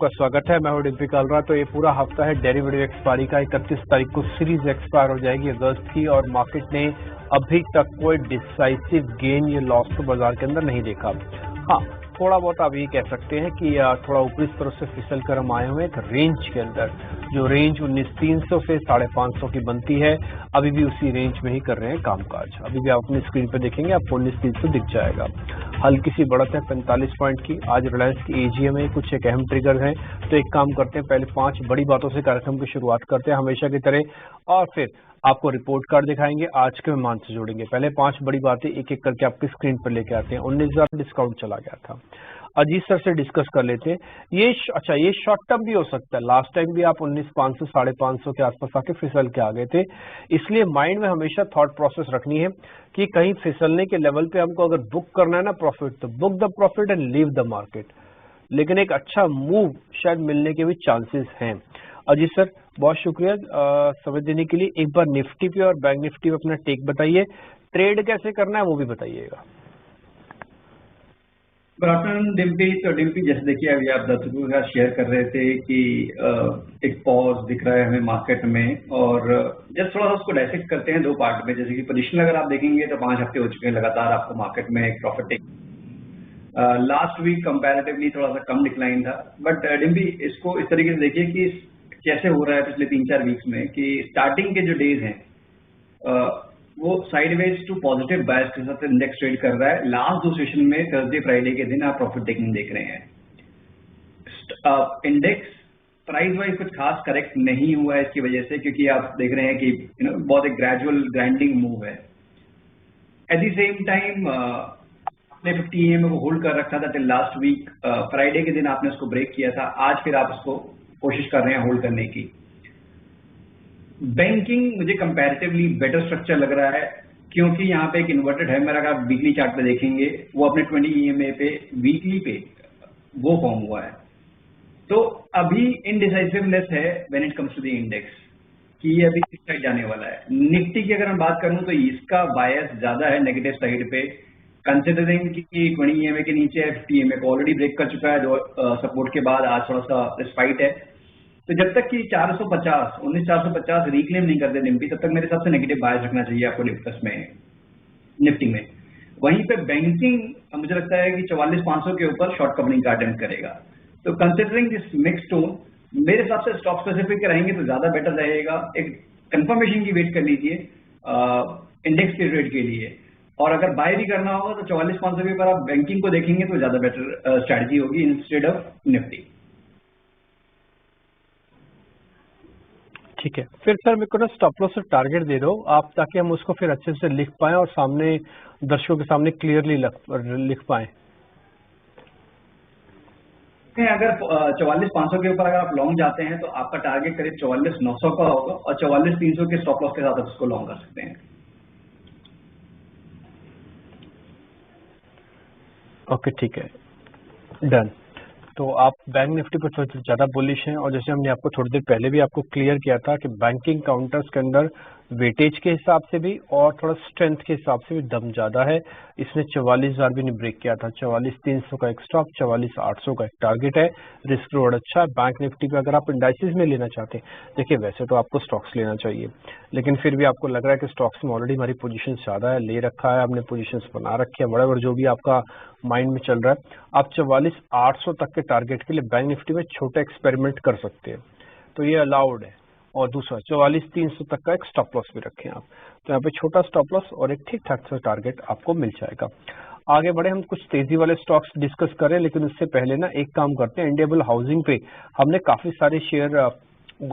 आपका स्वागत है। मैं हूं डिम्पी कालरा। तो ये पूरा हफ्ता है डेरिवेटिव एक्सपायरी का। 31 तारीख को सीरीज एक्सपायर हो जाएगी अगस्त की, और मार्केट ने अभी तक कोई डिसाइसिव गेन या लॉस तो बाजार के अंदर नहीं देखा। हाँ, थोड़ा बहुत आप ये कह सकते हैं कि थोड़ा ऊपरी स्तर से फिसल कर हम आए हुए हैं एक रेंज के अंदर, जो रेंज 19,300 से 550 की बनती है। अभी भी उसी रेंज में ही कर रहे हैं कामकाज। अभी भी आप अपनी स्क्रीन पर देखेंगे, आपको 19,300 दिख जाएगा। हल्की सी बढ़त है 45 पॉइंट की। आज रिलायंस की एजीएम में कुछ एक अहम ट्रिगर हैं, तो एक काम करते हैं, पहले 5 बड़ी बातों से कार्यक्रम की शुरुआत करते हैं हमेशा की तरह, और फिर आपको रिपोर्ट कार्ड दिखाएंगे, आज के मेहमान से जोड़ेंगे। पहले 5 बड़ी बातें एक एक करके आपकी स्क्रीन पर लेके आते हैं। 19,000 डिस्काउंट चला गया था। अजीत सर से डिस्कस कर लेते हैं। ये शॉर्ट टर्म भी हो सकता है। लास्ट टाइम भी आप 19,500 550 के आसपास आके फिसल के आ गए थे। इसलिए माइंड में हमेशा थॉट प्रोसेस रखनी है कि कहीं फिसलने के लेवल पे हमको अगर बुक करना है ना प्रॉफिट, तो book the profit and leave the market. लेकिन एक अच्छा मूव शायद मिलने के भी चांसेस हैं। अजीत सर, बहुत शुक्रिया समय देने के लिए। एक बार निफ्टी पे और बैंक निफ्टी पे अपना टेक बताइए। ट्रेड कैसे करना है वो भी बताइएगा। Good afternoon Dimpy. तो डिम्पी, जैसे देखिए अभी आप दर्शकों के साथ शेयर कर रहे थे कि एक पॉज दिख रहा है हमें मार्केट में, और जब थोड़ा सा उसको डायसेक्ट करते हैं 2 पार्ट में। जैसे कि पोजीशन अगर आप देखेंगे तो 5 हफ्ते हो चुके हैं लगातार आपको मार्केट में एक profit take. Last week comparatively थोड़ा सा कम डिक्लाइन था, बट डिम्पी इसको इस तरीके से देखिए कि कैसे हो रहा है पिछले 3-4 वीक्स में, कि स्टार्टिंग के जो डेज हैं वो साइडवेज टू पॉजिटिव बायस के साथ इंडेक्स ट्रेड कर रहा है। लास्ट 2 सेशन में थर्सडे फ्राइडे के दिन आप प्रॉफिट टेकिंग देख रहे हैं। इंडेक्स प्राइस वाइज कुछ खास करेक्ट नहीं हुआ है इसकी वजह से, क्योंकि आप देख रहे हैं कि बहुत एक ग्रेजुअल ग्राइंडिंग मूव है। एट द सेम टाइम आपने 50 EM को होल्ड कर रखा था टिल लास्ट वीक। फ्राइडे के दिन आपने उसको ब्रेक किया था। आज फिर आप उसको कोशिश कर रहे हैं होल्ड करने की। बैंकिंग मुझे कंपैरेटिवली बेटर स्ट्रक्चर लग रहा है, क्योंकि यहाँ पे एक इन्वर्टेड है मेरा। आप वीकली चार्ट पे देखेंगे वो अपने 20 EMA पे वीकली पे वो फॉर्म हुआ है। तो अभी इनडिसाइसिवनेस है when it comes to the index, कि ये अभी किस साइड जाने वाला है। निफ्टी की अगर मैं बात करूं तो इसका बायस ज्यादा है नेगेटिव साइड पे, कंसिडरिंग कि 20 EMA के नीचे 50 EMA को ऑलरेडी ब्रेक कर चुका है। जो सपोर्ट के बाद आज थोड़ा सा रिस्पाइट है। तो जब तक कि 19,450 रिक्लेम नहीं करते निफ्टी, तब तक मेरे हिसाब से नेगेटिव बायस रखना चाहिए आपको डिस्कस में निफ्टी में। वहीं पे बैंकिंग मुझे लगता है कि 44,500 के ऊपर शॉर्ट कवरिंग का अटेम्प्ट करेगा। तो कंसिडरिंग दिस मिक्स टोन, मेरे हिसाब से स्टॉक स्पेसिफिक रहेंगे तो ज्यादा बेटर रहेगा। एक कंफर्मेशन की वेट कर लीजिए इंडेक्स के रेट के लिए, और अगर बाय भी करना होगा तो 44,500 के ऊपर आप बैंकिंग को देखेंगे तो ज्यादा बेटर स्ट्रैटेजी होगी इंस्टेड ऑफ निफ्टी। ठीक है, फिर सर मेरे को ना स्टॉप लॉस से टारगेट दे दो आप, ताकि हम उसको फिर अच्छे से लिख पाएं और सामने दर्शकों के सामने क्लियरली लिख पाएं। अगर 44,500 के ऊपर अगर आप लॉन्ग जाते हैं तो आपका टारगेट करीब 44,900 का होगा, और 44,300 के स्टॉप लॉस के साथ आप उसको लॉन्ग कर सकते हैं। ओके, ठीक है, डन। तो आप बैंक निफ्टी पर थोड़ा ज़्यादा बुलिश हैं, और जैसे हमने आपको थोड़ी देर पहले भी आपको क्लियर किया था कि बैंकिंग काउंटर्स के अंदर वेटेज के हिसाब से भी और थोड़ा स्ट्रेंथ के हिसाब से भी दम ज़्यादा है। इसने 44,000 भी नहीं ब्रेक किया था। 44,300 का एक स्टॉप, 44,800 का एक टारगेट है। रिस्क रिवॉर्ड अच्छा है। बैंक निफ्टी पे अगर आप इंडाइसिस में लेना चाहते हैं, देखिए वैसे तो आपको स्टॉक्स लेना चाहिए, लेकिन फिर भी आपको लग रहा है कि स्टॉक्स में ऑलरेडी हमारी पोजीशन ज़्यादा है, ले रखा है, हमने पोजीशन बना रखी है, बराबर जो भी आपका माइंड में चल रहा है, आप 44,800 तक के टारगेट के लिए बैंक निफ्टी में छोटा एक्सपेरिमेंट कर सकते हैं, तो ये अलाउड है। और दूसरा 44,300 तक का एक स्टॉप लॉस भी रखें आप, तो यहाँ पे छोटा स्टॉप लॉस और एक ठीक ठाक सा टारगेट आपको मिल जाएगा। आगे बढ़े, हम कुछ तेजी वाले स्टॉक्स डिस्कस करें, लेकिन उससे पहले ना एक काम करते हैं। इंडियाबुल हाउसिंग पे हमने काफी सारे शेयर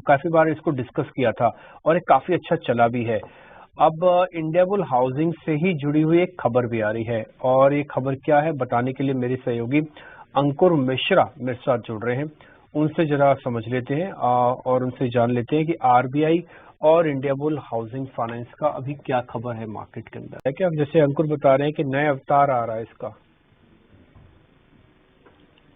काफी बार इसको डिस्कस किया था, और ये काफी अच्छा चला भी है। अब इंडियाबुल हाउसिंग से ही जुड़ी हुई एक खबर भी आ रही है, और ये खबर क्या है बताने के लिए मेरे सहयोगी अंकुर मिश्रा मेरे साथ जुड़ रहे हैं। उनसे जरा समझ लेते हैं और उनसे जान लेते हैं कि आरबीआई और इंडियाबुल हाउसिंग फाइनेंस का अभी क्या खबर है मार्केट के अंदर। है क्या, जैसे अंकुर बता रहे हैं कि नया अवतार आ रहा है इसका।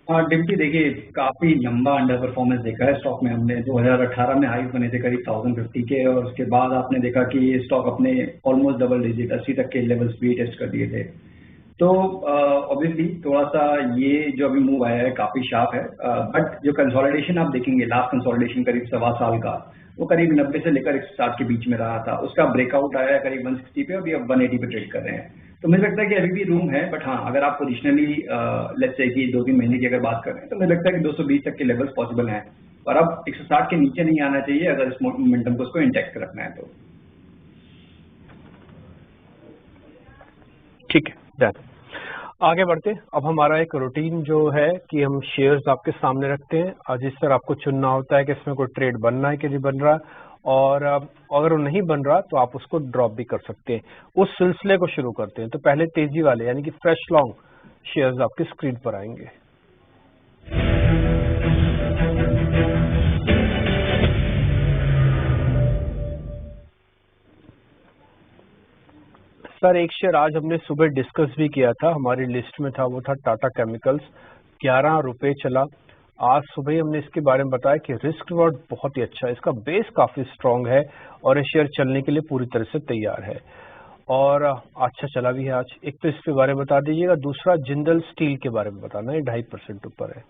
डिम्पी, देखिए काफी लंबा अंडर परफॉर्मेंस देखा है स्टॉक में हमने। 2018 में हाई बने थे करीब 1050 के, और उसके बाद आपने देखा कि ये स्टॉक अपने ऑलमोस्ट डबल डिजिट 80 तक के लेवल्स भी टेस्ट कर दिए थे। तो ऑब्वियसली थोड़ा सा ये जो अभी मूव आया है काफी शार्प है, बट जो कंसोलिडेशन आप देखेंगे, लास्ट कंसोलिडेशन करीब 1.25 साल का, वो करीब 90 से लेकर 160 के बीच में रहा था। उसका ब्रेकआउट आया है करीब 160 पे, अभी अब 180 पे ट्रेड कर रहे हैं। तो मुझे लगता है कि अभी भी रूम है, बट हाँ, अगर आप पोजिशनली लेट्स से कि 2-3 महीने की अगर बात कर रहे हैं, तो मुझे लगता है कि 220 तक के लेवल्स पॉसिबल हैं, और अब 160 के नीचे नहीं आना चाहिए अगर इस मोमेंटम को उसको इंटैक्ट रखना है तो। ठीक है, डन। आगे बढ़ते हैं। अब हमारा एक रूटीन जो है कि हम शेयर्स आपके सामने रखते हैं और जिस तरह आपको चुनना होता है कि इसमें कोई ट्रेड बनना है कि नहीं बन रहा, और अगर वो नहीं बन रहा तो आप उसको ड्रॉप भी कर सकते हैं। उस सिलसिले को शुरू करते हैं। तो पहले तेजी वाले यानी कि फ्रेश लॉन्ग शेयर्स आपकी स्क्रीन पर आएंगे। सर एक शेयर आज हमने सुबह डिस्कस भी किया था, हमारी लिस्ट में था, वो था टाटा केमिकल्स, 11 रुपए चला। आज सुबह ही हमने इसके बारे में बताया कि रिस्क रिवॉर्ड बहुत ही अच्छा है, इसका बेस काफी स्ट्रांग है और ये शेयर चलने के लिए पूरी तरह से तैयार है और अच्छा चला भी है आज। एक तो इसके बारे में बता दीजिएगा, दूसरा जिंदल स्टील के बारे में बताना है, 2.5% ऊपर है।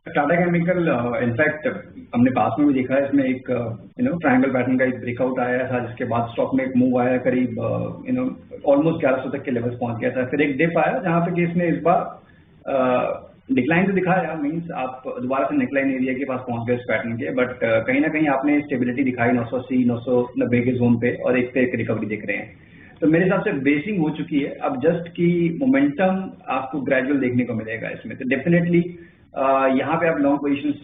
टाटा केमिकल इनफैक्ट हमने पास में भी देखा है, इसमें एक ट्रायंगल पैटर्न का एक ब्रेकआउट आया था, जिसके बाद स्टॉक में एक मूव आया, करीब ऑलमोस्ट 1100 तक के लेवल्स पहुंच गया था। फिर एक डिप आया जहां पे कि इसने इस बार डिक्लाइन तो दिखाया, मींस आप दोबारा से नेकलाइन एरिया के पास पहुंच गए इस पैटर्न के, बट कहीं ना कहीं आपने स्टेबिलिटी दिखाई 980 990 के जोन पे, और एक पे एक रिकवरी दिख रहे हैं। तो मेरे हिसाब से बेसिंग हो चुकी है, अब जस्ट की मोमेंटम आपको ग्रेजुअल देखने को मिलेगा इसमें। तो डेफिनेटली यहाँ पे आप लॉन्ग पोजीशंस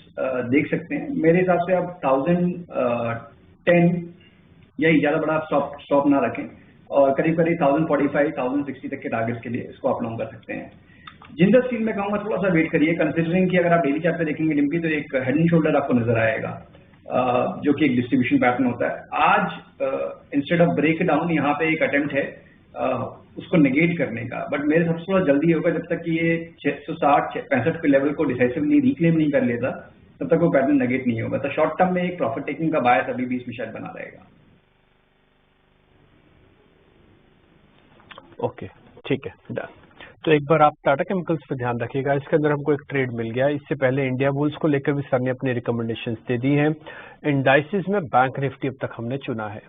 देख सकते हैं। मेरे हिसाब से आप 1010 या ज्यादा बड़ा स्टॉप ना रखें, और करीब करीब 1045 1060 तक के टारगेट्स के लिए इसको आप लॉन्ग कर सकते हैं। जिंदल स्टील में कहूंगा थोड़ा सा वेट करिए, कंसिडरिंग कि अगर आप डेली चार्ट पे देखेंगे डिम्पी, तो एक हेड एंड शोल्डर आपको नजर आएगा, जो कि एक डिस्ट्रीब्यूशन पैटर्न होता है। आज इंस्टेड ऑफ ब्रेक डाउन यहाँ पे एक अटेम्प्ट है उसको नेगेट करने का, बट मेरे सबसे थोड़ा जल्दी होगा, जब तक कि ये 660-65 के लेवल को डिसाइसिवली रिक्लेम नहीं कर लेता, तब तक वो पैटर्न नेगेट नहीं होगा। तो शॉर्ट टर्म में एक प्रॉफिट टेकिंग का बायस अभी भी इसमें शायद बना रहेगा। ओके, ठीक है, डन। तो एक बार आप टाटा केमिकल्स पे ध्यान रखिएगा, इसके अंदर हमको एक ट्रेड मिल गया। इससे पहले इंडिया बुल्स को लेकर भी सर ने अपनी रिकमेंडेशंस दे दी हैं। इंडाइसिस में बैंक निफ्टी अब तक हमने चुना है।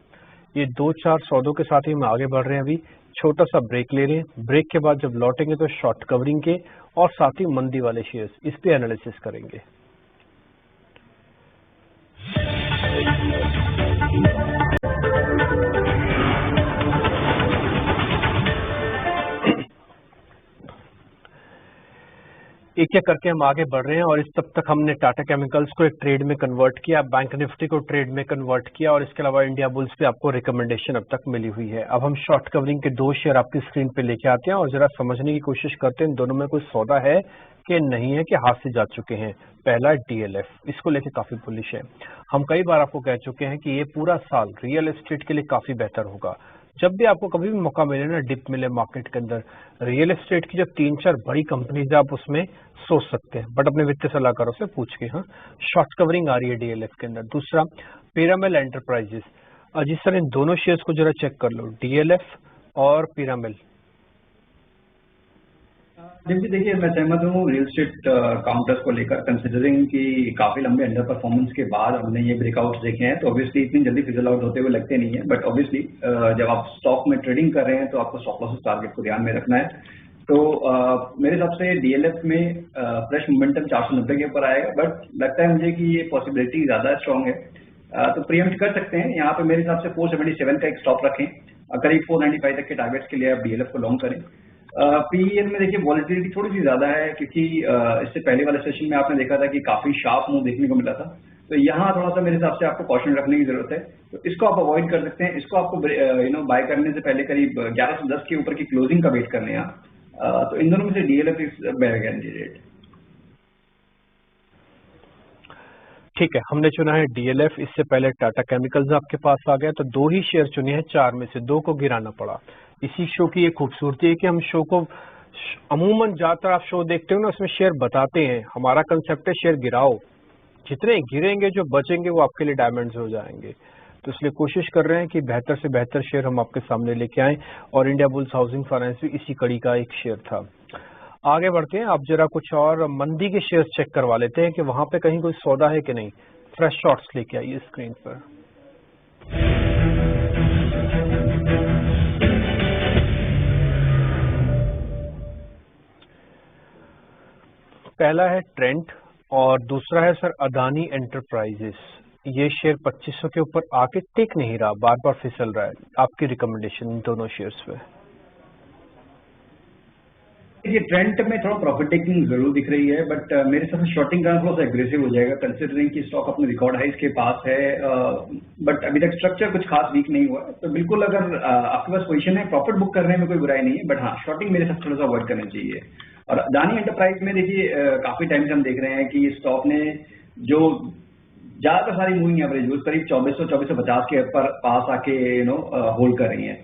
ये 2-4 सौदों के साथ ही हम आगे बढ़ रहे हैं। अभी छोटा सा ब्रेक ले रहे हैं, ब्रेक के बाद जब लौटेंगे तो शॉर्ट कवरिंग के और साथ ही मंदी वाले शेयर्स, इस पे एनालिसिस करेंगे। एक एक करके हम आगे बढ़ रहे हैं और इस तब तक हमने टाटा केमिकल्स को एक ट्रेड में कन्वर्ट किया, बैंक निफ्टी को ट्रेड में कन्वर्ट किया, और इसके अलावा इंडिया बुल्स पे आपको रिकमेंडेशन अब तक मिली हुई है। अब हम शॉर्ट कवरिंग के 2 शेयर आपकी स्क्रीन पे लेके आते हैं और जरा समझने की कोशिश करते हैं दोनों में कोई सौदा है कि नहीं है, कि हाथ से जा चुके हैं। पहला DLF, इसको लेके काफी बुलिश है। हम कई बार आपको कह चुके हैं कि ये पूरा साल रियल एस्टेट के लिए काफी बेहतर होगा। जब भी आपको कभी भी मौका मिले ना, डिप मिले मार्केट के अंदर, रियल एस्टेट की जब 3-4 बड़ी कंपनीज है, आप उसमें सोच सकते हैं, बट अपने वित्तीय सलाहकारों से पूछ के। हाँ, शॉर्ट कवरिंग आ रही है DLF के अंदर। दूसरा पिरामिल एंटरप्राइजेस, जिस तरह इन दोनों शेयर्स को जरा चेक कर लो, DLF और पिरामिल। देखिए, मैं सहमत हूँ रियल एस्टेट काउंटर्स को लेकर, कंसिडरिंग कि काफी लंबे अंडर परफॉर्मेंस के बाद हमने ये ब्रेकआउट्स देखे हैं, तो ऑब्वियसली इतनी जल्दी फिजल आउट होते हुए लगते नहीं है। बट ऑब्वियसली जब आप स्टॉक में ट्रेडिंग कर रहे हैं तो आपको स्टॉप लॉसेस टारगेट को ध्यान में रखना है। तो मेरे हिसाब से DLF में फ्रेश मोमेंटम 490 के ऊपर आएगा, बट लगता है मुझे कि ये पॉसिबिलिटी ज्यादा स्ट्रॉन्ग है, तो प्रीएम्प्ट कर सकते हैं। यहाँ पे मेरे हिसाब से 477 का एक स्टॉप रखें, करीब 495 तक के टारगेट्स के लिए आप DLF को लॉन्ग करें। PEL में देखिए वॉलिटिलिटी थोड़ी सी ज्यादा है, क्योंकि इससे पहले वाले सेशन में आपने देखा था कि काफी शार्प मूव देखने को मिला था। तो यहाँ थोड़ा सा मेरे हिसाब से आपको कॉशन रखने की जरूरत है, तो इसको आप अवॉइड कर सकते हैं। इसको आपको बाय करने से पहले करीब 1110 के ऊपर की क्लोजिंग का वेट करने हैं। तो इन दोनों में से DLF इज बेटर कैंडिडेट। ठीक है, हमने चुना है DLF, इससे पहले टाटा केमिकल्स आपके पास आ गया, तो 2 ही शेयर चुने हैं 4 में से, 2 को गिराना पड़ा। इसी शो की ये खूबसूरती है कि हम शो को अमूमन ज्यादातर आप शो देखते हो ना, उसमें शेयर बताते हैं। हमारा कंसेप्ट है शेयर गिराओ, जितने गिरेंगे जो बचेंगे वो आपके लिए डायमंड्स हो जाएंगे। तो इसलिए कोशिश कर रहे हैं कि बेहतर से बेहतर शेयर हम आपके सामने लेके आएं, और इंडिया बुल्स हाउसिंग फाइनेंस भी इसी कड़ी का एक शेयर था। आगे बढ़ते हैं, आप जरा कुछ और मंदी के शेयर चेक करवा लेते हैं कि वहां पे कहीं कोई सौदा है कि नहीं। फ्रेश शॉट्स लेके आइए स्क्रीन पर। पहला है ट्रेंट और दूसरा है सर अदानी एंटरप्राइजेस। ये शेयर 2500 के ऊपर आके टिक नहीं रहा, बार बार फिसल रहा है। आपकी रिकमेंडेशन इन दोनों शेयर्स पे? ये ट्रेंड में थोड़ा प्रॉफिट टेकिंग जरूर दिख रही है, बट मेरे हिसाब से शॉर्टिंग का थोड़ा सा एग्रेसिव हो जाएगा, कंसिडरिंग कि स्टॉक अपने रिकॉर्ड हाइस के पास है, बट अभी तक स्ट्रक्चर कुछ खास वीक नहीं हुआ है। तो बिल्कुल अगर आपके पास पोजीशन है, प्रॉफिट बुक करने में कोई बुराई नहीं है, बट हाँ शॉर्टिंग मेरे हिसाब से थोड़ा सा अवॉइड करना चाहिए। और अदानी एंटरप्राइज में देखिए काफी टाइम से हम देख रहे हैं कि स्टॉक ने जो ज्यादातर सारी मूविंग एवरेज करीब 2450 के पास आके होल्ड कर रही है।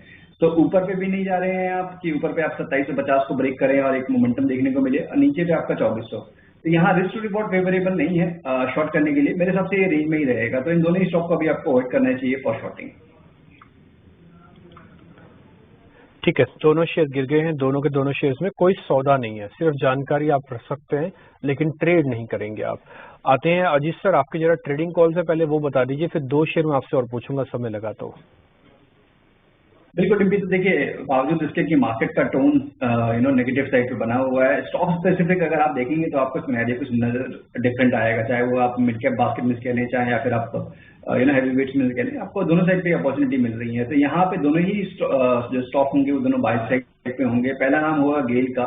तो ऊपर पे भी नहीं जा रहे हैं आप कि ऊपर पे आप 2750 को ब्रेक करें और एक मोमेंटम देखने को मिले, और नीचे पे आपका 2400। तो यहाँ रिस्क टू रिवॉर्ड फेवरेबल नहीं है शॉर्ट करने के लिए। मेरे हिसाब से ये रेंज में ही रहेगा, तो इन दोनों ही स्टॉक को भी आपको अवॉइड करना चाहिए फॉर शॉर्टिंग। ठीक है, दोनों शेयर गिर गए हैं, दोनों के दोनों शेयर्स में कोई सौदा नहीं है, सिर्फ जानकारी आप रख सकते हैं लेकिन ट्रेड नहीं करेंगे आप। आते हैं अजीत सर, आपके जरा ट्रेडिंग कॉल से पहले वो बता दीजिए, फिर दो शेयर में आपसे और पूछूंगा, समय लगा तो। बिल्कुल डिम्पी, तो देखिए बावजूद इसके कि मार्केट का टोन नेगेटिव साइड पे बना हुआ है, स्टॉक स्पेसिफिक अगर आप देखेंगे तो आपको सिनेरियो कुछ नजर डिफरेंट आएगा, चाहे वो आप मिड कैप बास्केट में कह लें, चाहे या फिर आप हैवी वेट्स में कह लें, आपको दोनों साइड पे अपॉर्चुनिटी मिल रही है। तो यहाँ पे दोनों ही जो स्टॉक होंगे वो दोनों बाय साइड पे होंगे। पहला नाम होगा गेल का,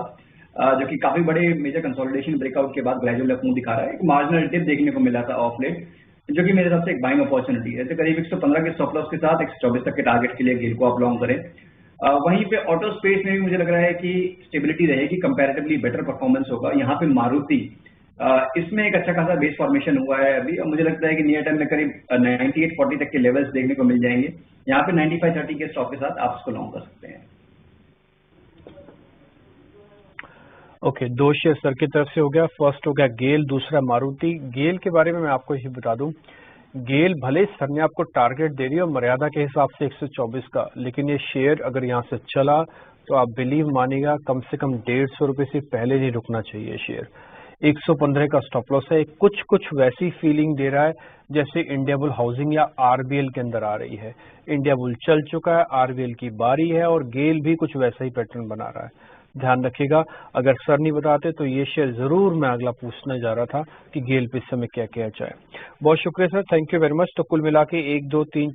जो कि काफी बड़े मेजर कंसोलिडेशन ब्रेकआउट के बाद ग्रेजुअल अप मूव दिखा रहा है। एक मार्जिनल डिप देखने को मिला था ऑफ लेट, जो कि मेरे हिसाब से एक बाइंग अपॉर्चुनिटी है। तो करीब 115 के स्टॉप लॉस के साथ 124 तक के टारगेट के लिए गेल को आप लॉन्ग करें। वहीं पे ऑटो स्पेस में भी मुझे लग रहा है कि स्टेबिलिटी रहेगी, कंपैरेटिवली बेटर परफॉर्मेंस होगा। यहाँ पे मारुति इसमें एक अच्छा खासा बेस फॉर्मेशन हुआ है अभी, और मुझे लगता है कि नियर टाइम में करीब 9840 तक के लेवल्स देखने को मिल जाएंगे। यहाँ पे 9530 के स्टॉप के साथ आप इसको लॉन्ग कर सकते हैं। ओके, दो शेयर सर की तरफ से हो गया। फर्स्ट हो गया गेल, दूसरा मारुति। गेल के बारे में मैं आपको यही बता दूं, गेल भले सर ने आपको टारगेट दे दिया मर्यादा के हिसाब से 124 का, लेकिन ये शेयर अगर यहाँ से चला तो आप बिलीव मानिएगा कम से कम 150 रुपए से पहले नहीं रुकना चाहिए शेयर। 115 का स्टॉप लॉस है। कुछ वैसी फीलिंग दे रहा है जैसे इंडिया बुल हाउसिंग या आरबीएल के अंदर आ रही है। इंडिया बुल चल चुका है, आरबीएल की बारी है, और गेल भी कुछ वैसा ही पैटर्न बना रहा है। ध्यान रखिएगा, अगर सर नहीं बताते तो ये शेयर जरूर मैं अगला पूछने जा रहा था कि गेल पे इस समय क्या किया जाए। बहुत शुक्रिया sir, thank you very much. तो कुल मिला के 1 2 3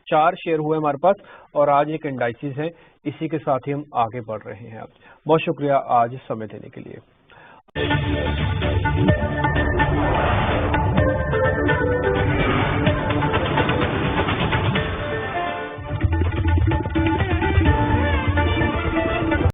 4 शेयर हुए हमारे पास, और आज एक इंडाइसिस है, इसी के साथ ही हम आगे बढ़ रहे हैं। बहुत शुक्रिया आज समय देने के लिए।